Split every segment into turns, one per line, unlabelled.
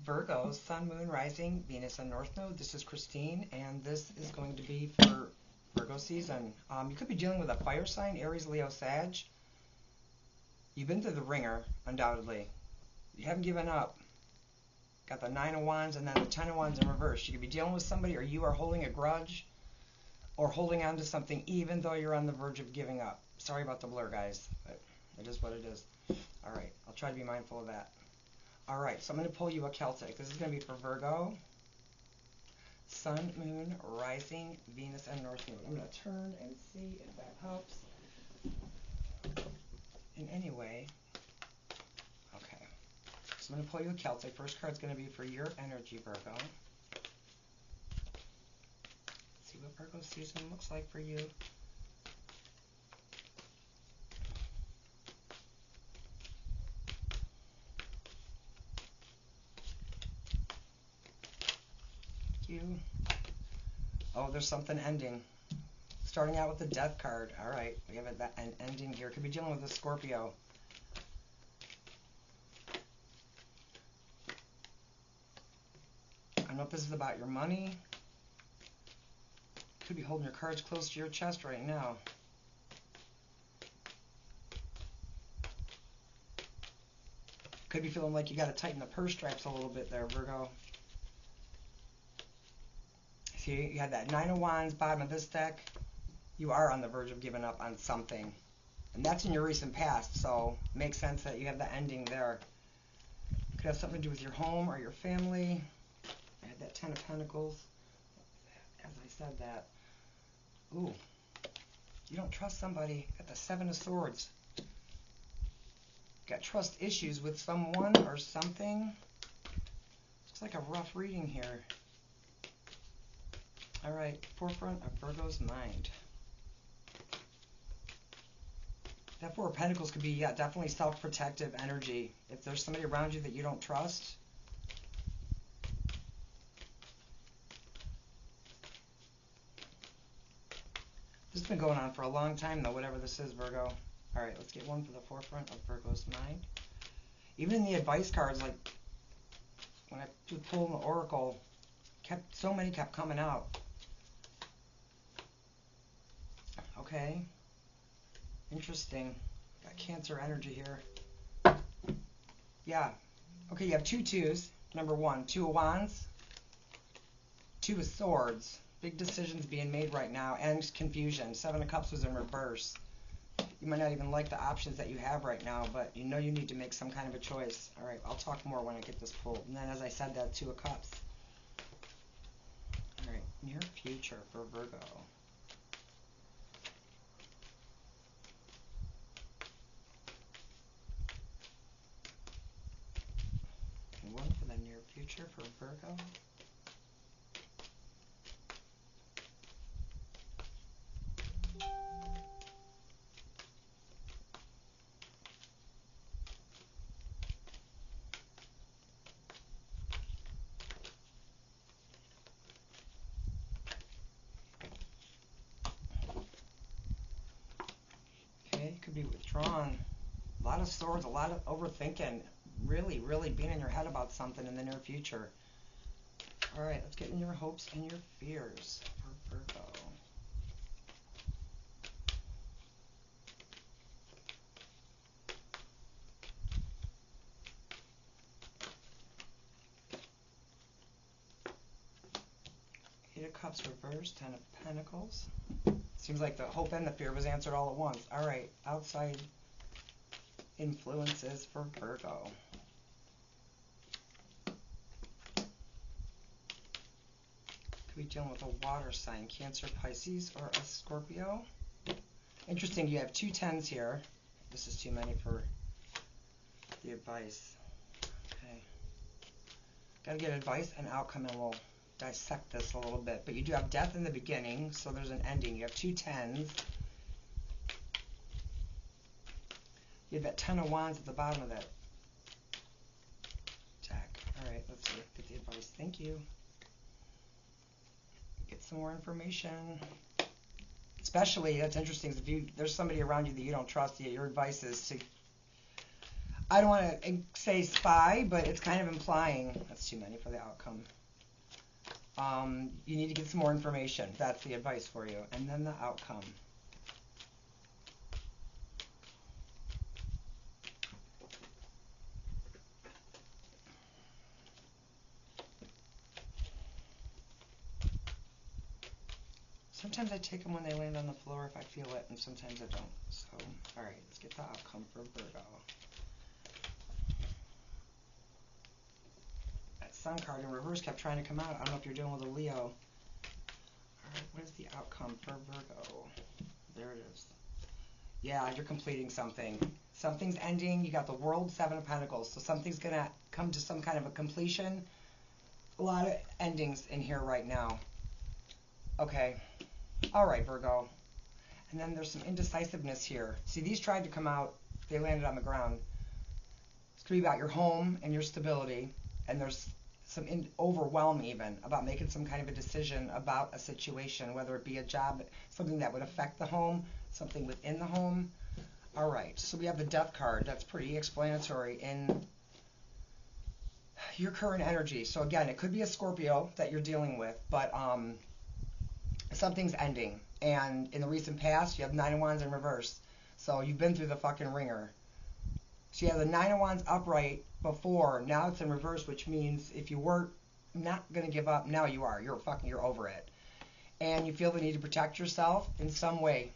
Virgo, Sun, Moon, Rising, Venus, and North Node. This is Christine, and this is going to be for Virgo season. You could be dealing with a fire sign, Aries, Leo, Sag. You've been through the ringer, undoubtedly. You haven't given up. Got the 9 of Wands and then the 10 of Wands in reverse. You could be dealing with somebody, or you are holding a grudge or holding on to something even though you're on the verge of giving up. Sorry about the blur, guys, but it is what it is. All right, I'll try to be mindful of that. All right, so I'm going to pull you a Celtic. This is going to be for Virgo, Sun, Moon, Rising, Venus, and North Node. I'm going to turn and see if that helps in any way. Okay, so I'm going to pull you a Celtic. First card's going to be for your energy, Virgo. Let's see what Virgo season looks like for you. Oh, there's something ending. Starting out with the Death card. All right, we have an ending here. Could be dealing with a Scorpio. I don't know if this is about your money. Could be holding your cards close to your chest right now. Could be feeling like you got to tighten the purse straps a little bit there, Virgo. See, you had that 9 of Wands, bottom of this deck. You are on the verge of giving up on something. And that's in your recent past, so it makes sense that you have the ending there. Could have something to do with your home or your family. I had that 10 of Pentacles. As I said that. Ooh. You don't trust somebody. Got the 7 of Swords. Got trust issues with someone or something. Looks like a rough reading here. All right, forefront of Virgo's mind. That 4 of Pentacles could be, yeah, definitely self-protective energy. If there's somebody around you that you don't trust, this has been going on for a long time, though, whatever this is, Virgo. All right, let's get one for the forefront of Virgo's mind. Even in the advice cards, like when I was pulling the Oracle, so many kept coming out. Okay, interesting. Got Cancer energy here. Yeah. Okay, you have 2 twos. Number 1, 2 of Wands, 2 of Swords. Big decisions being made right now, and confusion. 7 of Cups was in reverse. You might not even like the options that you have right now, but you know you need to make some kind of a choice. All right, I'll talk more when I get this pulled. And then, as I said, that 2 of Cups. All right, near future for Virgo. And one for the near future for Virgo. Could be withdrawn. A lot of swords, a lot of overthinking. Really, really being in your head about something in the near future. All right, let's get in your hopes and your fears for Virgo. Eight of Cups reversed, 10 of Pentacles. Seems like the hope and the fear was answered all at once. All right, outside influences for Virgo. Could be dealing with a water sign, Cancer, Pisces, or a Scorpio. Interesting, you have 2 10s here. This is too many for the advice. Okay. Got to get advice and outcome, and we'll dissect this a little bit. But you do have death in the beginning, so there's an ending. You have 2 10s. You have that 10 of Wands at the bottom of that deck. All right, let's see. Get the advice. Thank you. Get some more information. Especially, that's interesting, if there's somebody around you that you don't trust, your advice is to I don't want to say spy, but it's kind of implying that's too many for the outcome. You need to get some more information. That's the advice for you. And then the outcome. Sometimes I take them when they land on the floor if I feel it, and sometimes I don't. So, all right, let's get the outcome for Virgo. That Sun card in reverse kept trying to come out. I don't know if you're dealing with a Leo. All right, what is the outcome for Virgo? There it is. Yeah, you're completing something. Something's ending. You got the World, Seven of Pentacles. So something's going to come to some kind of a completion. A lot of endings in here right now. Okay. All right, Virgo. And then there's some indecisiveness here. See, these tried to come out. They landed on the ground. It's going to be about your home and your stability. And there's some overwhelm even about making some kind of a decision about a situation, whether it be a job, something that would affect the home, something within the home. All right, so we have the Death card. That's pretty explanatory in your current energy. So again, it could be a Scorpio that you're dealing with, but something's ending. And in the recent past, you have Nine of Wands in reverse. So you've been through the fucking ringer. So you have the Nine of Wands upright before. Now it's in reverse, which means if you were not going to give up, now you are. You're over it. And you feel the need to protect yourself in some way.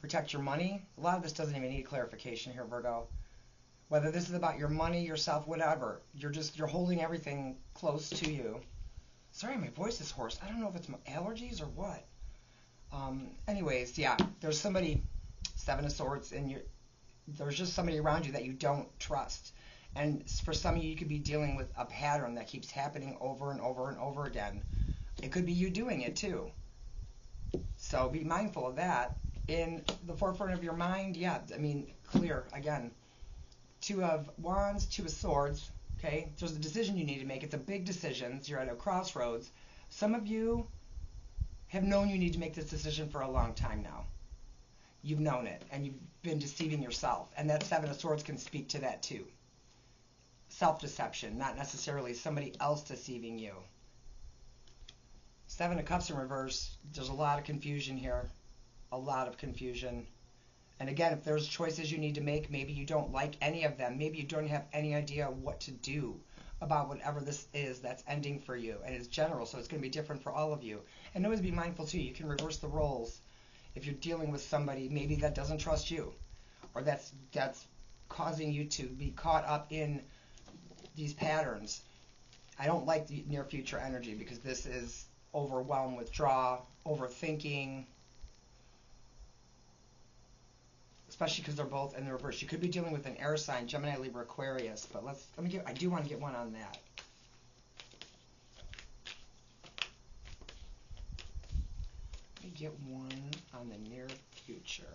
Protect your money. A lot of this doesn't even need clarification here, Virgo. Whether this is about your money, yourself, whatever. You're holding everything close to you. Sorry, my voice is hoarse. I don't know if it's my allergies or what. Anyways, yeah, there's somebody, Seven of Swords, and there's just somebody around you that you don't trust. And for some of you, you could be dealing with a pattern that keeps happening over and over and over again. It could be you doing it too. So be mindful of that. In the forefront of your mind, yeah, I mean, clear, again. Two of Wands, Two of Swords, okay? There's a decision you need to make. It's a big decision. You're at a crossroads. Some of you have known you need to make this decision for a long time now. You've known it, and you've been deceiving yourself. And that Seven of Swords can speak to that too. Self-deception, not necessarily somebody else deceiving you. Seven of Cups in reverse, there's a lot of confusion here. A lot of confusion. And again, if there's choices you need to make, maybe you don't like any of them. Maybe you don't have any idea what to do about whatever this is that's ending for you. And it's general, so it's going to be different for all of you. And always be mindful too, you can reverse the roles. If you're dealing with somebody maybe that doesn't trust you, or that's causing you to be caught up in these patterns. I don't like the near future energy because this is overwhelm, withdraw, overthinking, especially because they're both in the reverse. You could be dealing with an air sign, Gemini, Libra, Aquarius, but I do want to get one on that. Let me get one on the near future.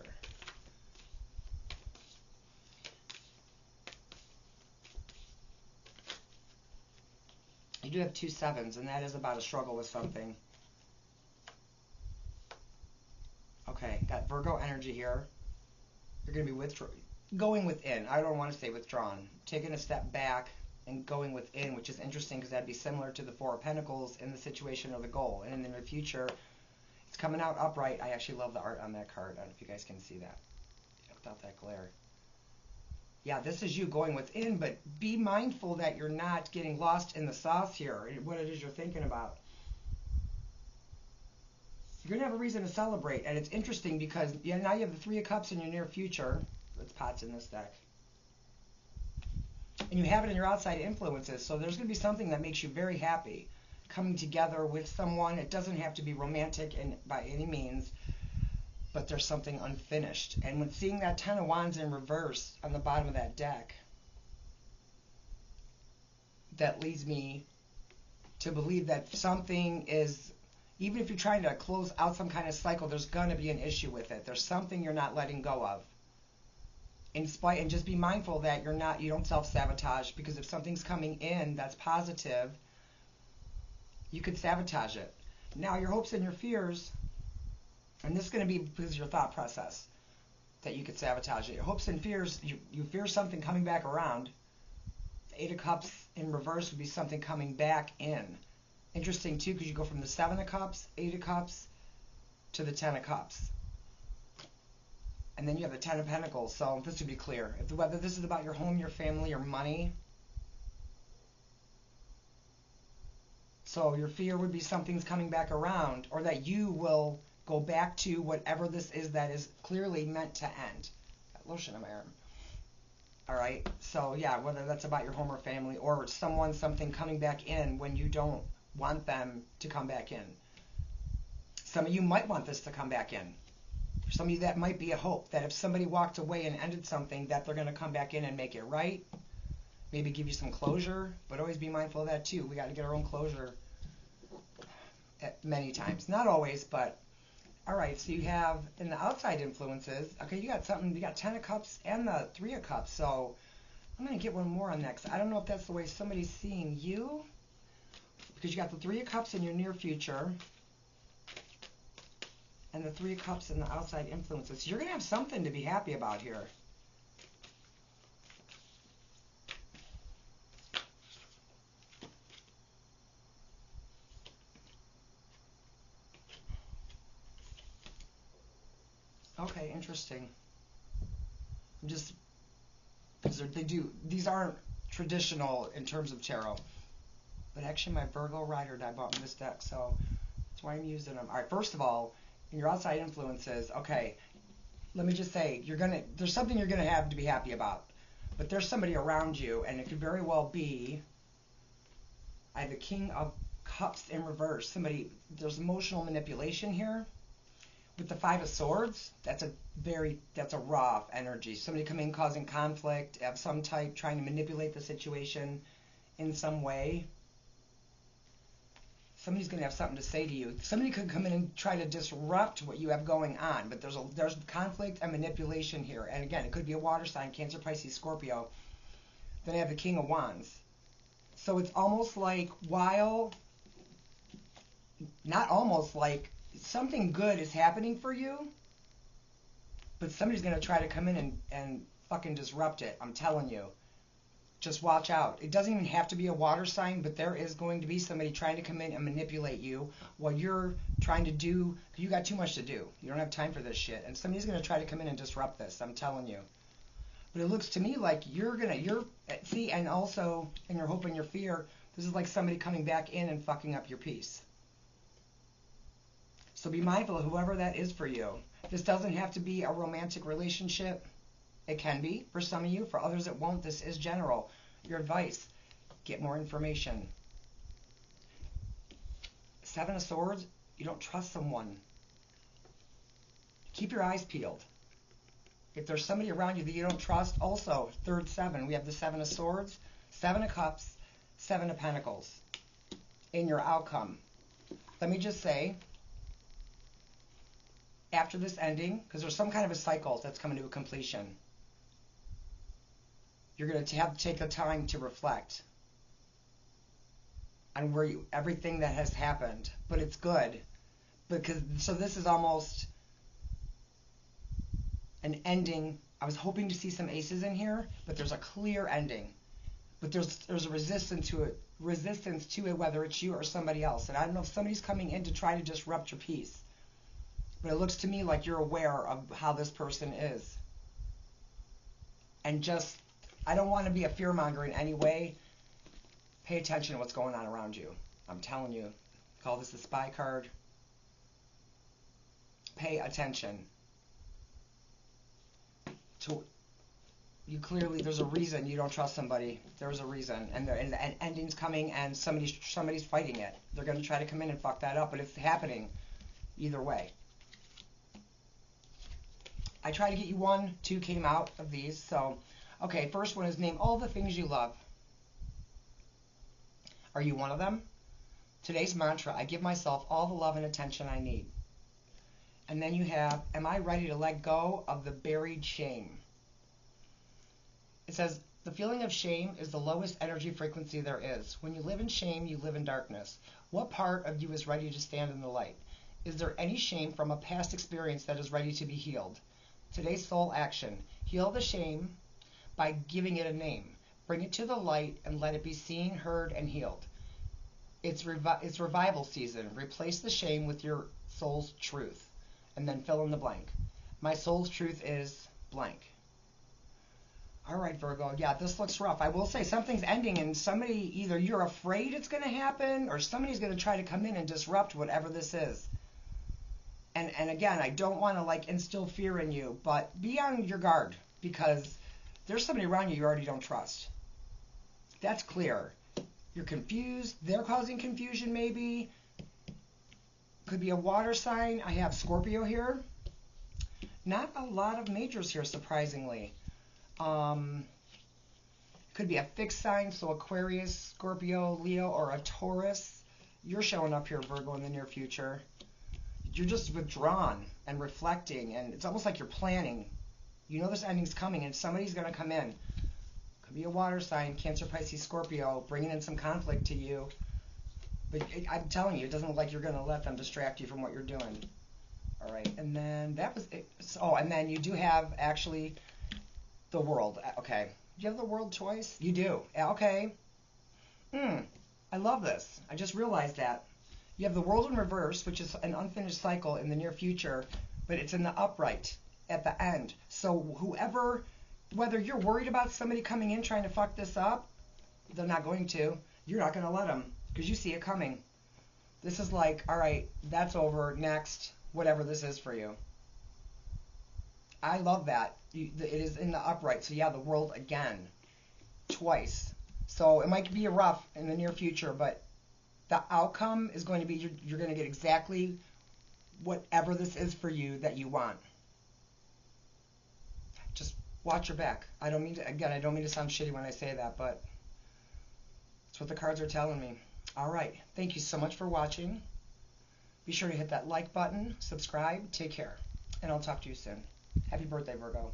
You do have 2 sevens, and that is about a struggle with something. Okay, got Virgo energy here. You're going to be going within. I don't want to say withdrawn. Taking a step back and going within, which is interesting because that'd be similar to the Four of Pentacles in the situation or the goal. And in the future, it's coming out upright. I actually love the art on that card. I don't know if you guys can see that without that glare. Yeah, this is you going within, but be mindful that you're not getting lost in the sauce here, what it is you're thinking about. You're going to have a reason to celebrate, and it's interesting because now you have the Three of Cups in your near future. Let's pots in this deck. And you have it in your outside influences, so there's going to be something that makes you very happy. Coming together with someone, it doesn't have to be romantic by any means, but there's something unfinished. And when seeing that Ten of Wands in reverse on the bottom of that deck, that leads me to believe that something is, even if you're trying to close out some kind of cycle, there's going to be an issue with it. There's something you're not letting go of. And just be mindful that you don't self-sabotage, because if something's coming in that's positive, you could sabotage it. Now, your hopes and your fears, and this is going to be because of your thought process. that you could sabotage it. Your hopes and fears, you fear something coming back around. The Eight of Cups in reverse would be something coming back in. Interesting too, because you go from the Seven of Cups, Eight of Cups, to the Ten of Cups. And then you have the Ten of Pentacles. So this would be clear. Whether this is about your home, your family, your money. So your fear would be something's coming back around, or that you will go back to whatever this is that is clearly meant to end. Got lotion on my arm. All right. So yeah, whether that's about your home or family, or something coming back in when you don't want them to come back in. Some of you might want this to come back in. For some of you, that might be a hope that if somebody walked away and ended something, that they're going to come back in and make it right. Maybe give you some closure, but always be mindful of that too. We got to get our own closure many times. Not always, but all right. So you have in the outside influences, okay, you got something, you got Ten of Cups and the Three of Cups. So I'm going to get one more on that, 'cause I don't know if that's the way somebody's seeing you, because you got the Three of Cups in your near future and the Three of Cups in the outside influences. So you're going to have something to be happy about here. Okay, interesting. Just because these aren't traditional in terms of tarot, but actually my Virgo rider I bought in this deck, so that's why I'm using them. All right, first of all, in your outside influences, okay, let me just say there's something you're gonna have to be happy about, but there's somebody around you, and it could very well be. I have the King of Cups in reverse. There's emotional manipulation here. With the Five of Swords, that's a raw energy. Somebody coming in causing conflict of some type, trying to manipulate the situation in some way. Somebody's going to have something to say to you. Somebody could come in and try to disrupt what you have going on, but there's conflict and manipulation here. And again, it could be a water sign, Cancer, Pisces, Scorpio. Then I have the King of Wands. So it's almost like not almost like something good is happening for you, but somebody's going to try to come in and fucking disrupt it. I'm telling you. Just watch out. It doesn't even have to be a water sign, but there is going to be somebody trying to come in and manipulate you while you're trying to do, you got too much to do. You don't have time for this shit. And somebody's going to try to come in and disrupt this. I'm telling you. But it looks to me like and also in your hope and your fear, this is like somebody coming back in and fucking up your peace. So be mindful of whoever that is for you. This doesn't have to be a romantic relationship. It can be for some of you. For others it won't. This is general. Your advice, get more information. Seven of Swords, you don't trust someone. Keep your eyes peeled. If there's somebody around you that you don't trust, also, third seven, we have the Seven of Swords, Seven of Cups, Seven of Pentacles in your outcome. Let me just say, after this ending, because there's some kind of a cycle that's coming to a completion, you're going to have to take the time to reflect on everything that has happened. But it's good, so this is almost an ending. I was hoping to see some aces in here, but there's a clear ending. But there's a resistance to it, whether it's you or somebody else. And I don't know if somebody's coming in to try to disrupt your peace. But it looks to me like you're aware of how this person is. And I don't want to be a fearmonger in any way. Pay attention to what's going on around you. I'm telling you. Call this the spy card. Pay attention. There's a reason you don't trust somebody. There's a reason. And an ending's coming, and somebody's fighting it. They're going to try to come in and fuck that up, but it's happening either way. I tried to get you 1, 2 came out of these. So, okay, first one is name all the things you love. Are you one of them? Today's mantra, I give myself all the love and attention I need. And then you have, am I ready to let go of the buried shame? It says, the feeling of shame is the lowest energy frequency there is. When you live in shame, you live in darkness. What part of you is ready to stand in the light? Is there any shame from a past experience that is ready to be healed? Today's soul action. Heal the shame by giving it a name. Bring it to the light and let it be seen, heard, and healed. It's revival season. Replace the shame with your soul's truth. And then fill in the blank. My soul's truth is blank. All right, Virgo. Yeah, this looks rough. I will say something's ending, and somebody, either you're afraid it's going to happen, or somebody's going to try to come in and disrupt whatever this is. And again, I don't want to like instill fear in you, but be on your guard, because there's somebody around you already don't trust. That's clear. You're confused. They're causing confusion maybe. Could be a water sign. I have Scorpio here. Not a lot of majors here, surprisingly. Could be a fixed sign, so Aquarius, Scorpio, Leo, or a Taurus. You're showing up here, Virgo, in the near future. You're just withdrawn and reflecting, and it's almost like you're planning. You know this ending's coming, and somebody's going to come in. Could be a water sign, Cancer, Pisces, Scorpio, bringing in some conflict to you. But I'm telling you, it doesn't look like you're going to let them distract you from what you're doing. All right, and then that was it. Oh, and then you do have, actually, the World. Okay. Do you have the World twice? You do. Okay. I love this. I just realized that. You have the World in reverse, which is an unfinished cycle in the near future, but it's in the upright at the end. So whoever, whether you're worried about somebody coming in trying to fuck this up, they're not going to. You're not going to let them, because you see it coming. This is like, all right, that's over, next, whatever this is for you. I love that. It is in the upright. So yeah, the World again, twice. So it might be rough in the near future, but the outcome is going to be you're going to get exactly whatever this is for you that you want. Just watch your back. I don't mean to sound shitty when I say that, but that's what the cards are telling me. All right. Thank you so much for watching. Be sure to hit that like button, subscribe, take care, and I'll talk to you soon. Happy birthday, Virgo.